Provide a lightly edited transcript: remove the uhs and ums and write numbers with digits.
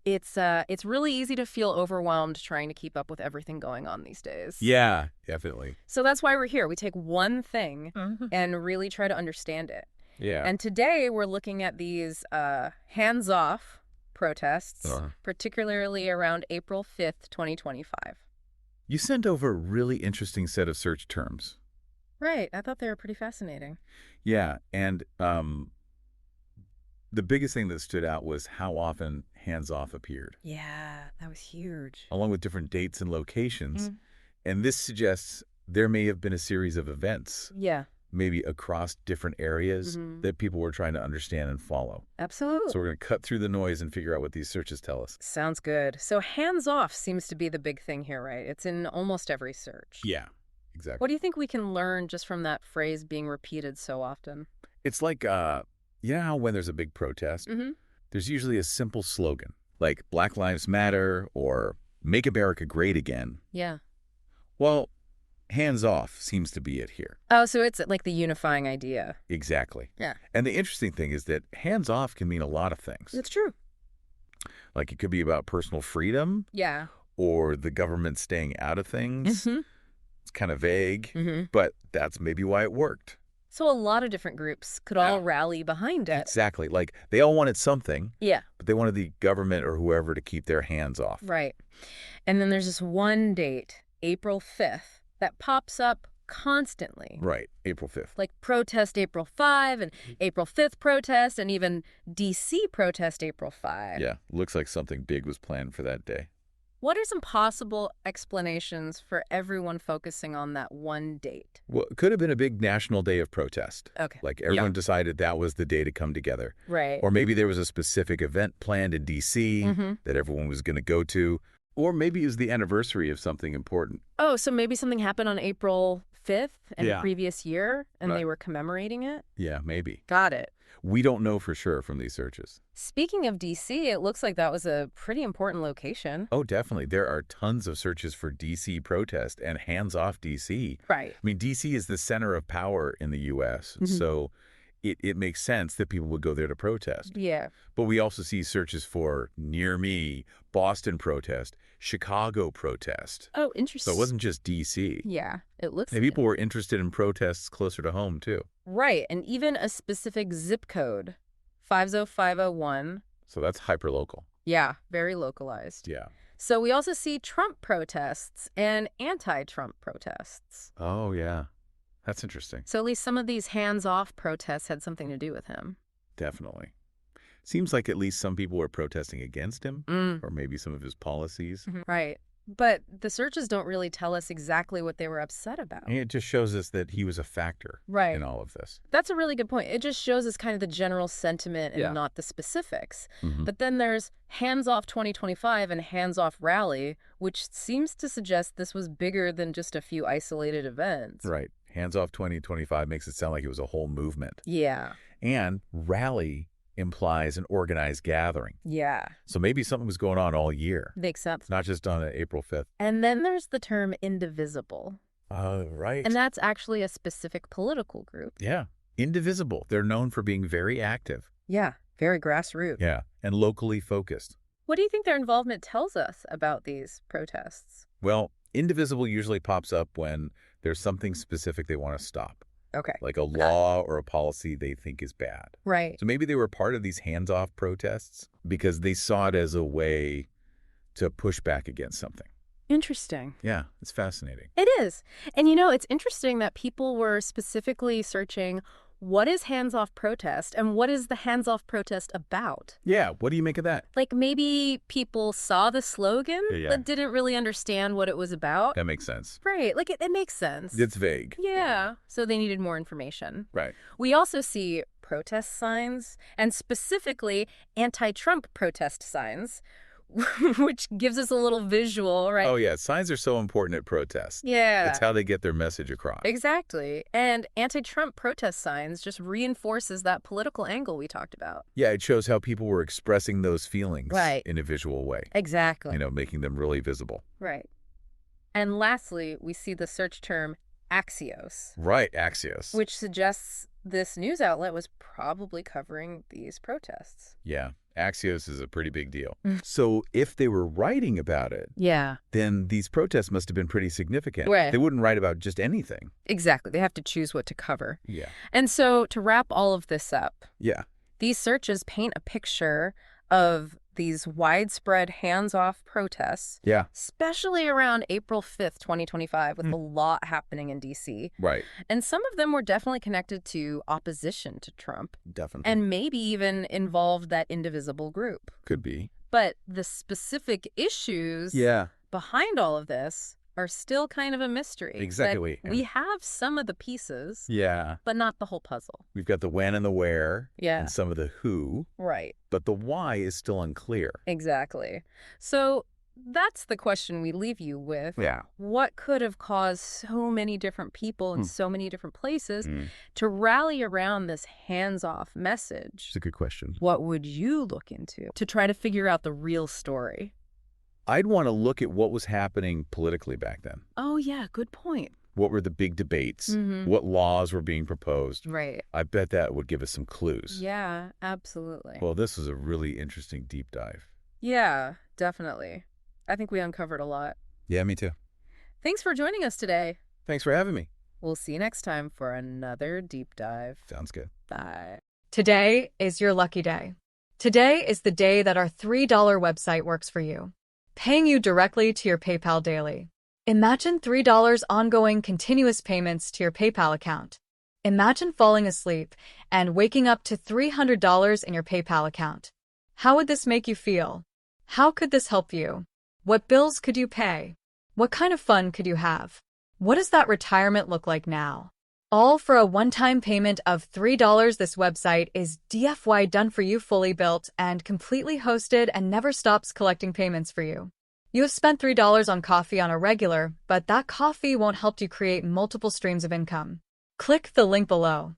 It's really easy to feel overwhelmed trying to keep up with everything going on these days. Yeah, definitely. So that's why we're here. We take one thing and really try to understand it. Yeah. And today we're looking at these hands-off protests, particularly around April 5th, 2025. You sent over a really interesting set of search terms. Right. I thought they were pretty fascinating. Yeah, and the biggest thing that stood out was how often hands-off appeared. Yeah, that was huge. Along with different dates and locations. And this suggests there may have been a series of events. Yeah. Maybe across different areas that people were trying to understand and follow. Absolutely. So we're going to cut through the noise and figure out what these searches tell us. Sounds good. So hands-off seems to be the big thing here, right? It's in almost every search. Yeah, exactly. What do you think we can learn just from that phrase being repeated so often? It's like, you know how when there's a big protest, there's usually a simple slogan, like Black Lives Matter or Make America Great Again. Yeah. Well, hands off seems to be it here. Oh, so it's like the unifying idea. Exactly. Yeah. And the interesting thing is that hands off can mean a lot of things. It's true. Like it could be about personal freedom. Yeah. Or the government staying out of things. It's kind of vague, but that's maybe why it worked. So a lot of different groups could all rally behind it. Exactly. Like they all wanted something. Yeah. But they wanted the government or whoever to keep their hands off. Right. And then there's this one date, April 5th, that pops up constantly. Right. April 5th. Like protest April 5 and April 5th protest and even D.C. protest April 5. Yeah. Looks like something big was planned for that day. What are some possible explanations for everyone focusing on that one date? Well, it could have been a big national day of protest. Okay. Like everyone decided that was the day to come together. Right. Or maybe there was a specific event planned in D.C. that everyone was going to go to. Or maybe it was the anniversary of something important. Oh, so maybe something happened on April 5th in the previous year and Right. they were commemorating it? Yeah, maybe. Got it. We don't know for sure from these searches. Speaking of D.C., it looks like that was a pretty important location. Oh, definitely. There are tons of searches for D.C. protest and hands-off D.C. Right. I mean, D.C. is the center of power in the U.S., so it makes sense that people would go there to protest. Yeah. But we also see searches for near me, Boston protest, Chicago protest. Oh, interesting. So it wasn't just D.C. Yeah, it looks And people were interested in protests closer to home, too. Right, and even a specific zip code, 50501. So that's hyperlocal. Yeah, very localized. Yeah. So we also see Trump protests and anti-Trump protests. Oh, yeah. That's interesting. So at least some of these hands-off protests had something to do with him. Definitely. Seems like at least some people were protesting against him, or maybe some of his policies. Right. But the searches don't really tell us exactly what they were upset about. And it just shows us that he was a factor in all of this. That's a really good point. It just shows us kind of the general sentiment and not the specifics. But then there's hands-off 2025 and hands-off rally, which seems to suggest this was bigger than just a few isolated events. Right. Hands off 2025 makes it sound like it was a whole movement. Yeah. And rally implies an organized gathering. Yeah. So maybe something was going on all year. Makes sense. Not just on April 5th. And then there's the term indivisible. Right. And that's actually a specific political group. Yeah. Indivisible. They're known for being very active. Yeah. Very grassroots. Yeah. And locally focused. What do you think their involvement tells us about these protests? Well, indivisible usually pops up when there's something specific they want to stop. Okay. Like a law or a policy they think is bad. Right. So maybe they were part of these hands-off protests because they saw it as a way to push back against something. Interesting. Yeah, it's fascinating. It is. And you know, it's interesting that people were specifically searching what is hands-off protest and what is the hands-off protest about? Yeah, what do you make of that? Like maybe people saw the slogan but didn't really understand what it was about. That makes sense. Right. Like it makes sense. It's vague. Yeah. So they needed more information. Right. We also see protest signs and specifically anti-Trump protest signs, which gives us a little visual, right? Oh, yeah. Signs are so important at protests. Yeah. It's how they get their message across. Exactly. And anti-Trump protest signs just reinforces that political angle we talked about. Yeah, it shows how people were expressing those feelings in a visual way. Exactly. You know, making them really visible. Right. And lastly, we see the search term Axios. Right, Axios. Which suggests this news outlet was probably covering these protests. Yeah. Axios is a pretty big deal. So if they were writing about it, Yeah. then these protests must have been pretty significant. Right. They wouldn't write about just anything. Exactly. They have to choose what to cover. Yeah. And so to wrap all of this up, Yeah. these searches paint a picture of these widespread hands-off protests, Yeah. especially around April 5th, 2025, with a lot happening in D.C. Right. And some of them were definitely connected to opposition to Trump, Definitely. and maybe even involved that indivisible group. Could be. But the specific issues behind all of this are still kind of a mystery. Exactly. But we have some of the pieces, Yeah. but not the whole puzzle. We've got the when and the where and some of the who, Right. but the why is still unclear. Exactly. So that's the question we leave you with. Yeah. What could have caused so many different people in so many different places to rally around this hands-off message? It's a good question. What would you look into to try to figure out the real story? I'd want to look at what was happening politically back then. Oh, yeah, good point. What were the big debates? What laws were being proposed? Right. I bet that would give us some clues. Yeah, absolutely. Well, this was a really interesting deep dive. Yeah, definitely. I think we uncovered a lot. Yeah, me too. Thanks for joining us today. Thanks for having me. We'll see you next time for another deep dive. Sounds good. Bye. Today is your lucky day. Today is the day that our $3 website works for you, paying you directly to your PayPal daily. Imagine $3 ongoing continuous payments to your PayPal account. Imagine falling asleep and waking up to $300 in your PayPal account. How would this make you feel? How could this help you? What bills could you pay? What kind of fun could you have? What does that retirement look like now? All for a one-time payment of $3. This website is DFY done for you, fully built and completely hosted, and never stops collecting payments for you. You have spent $3 on coffee on a regular, but that coffee won't help you create multiple streams of income. Click the link below.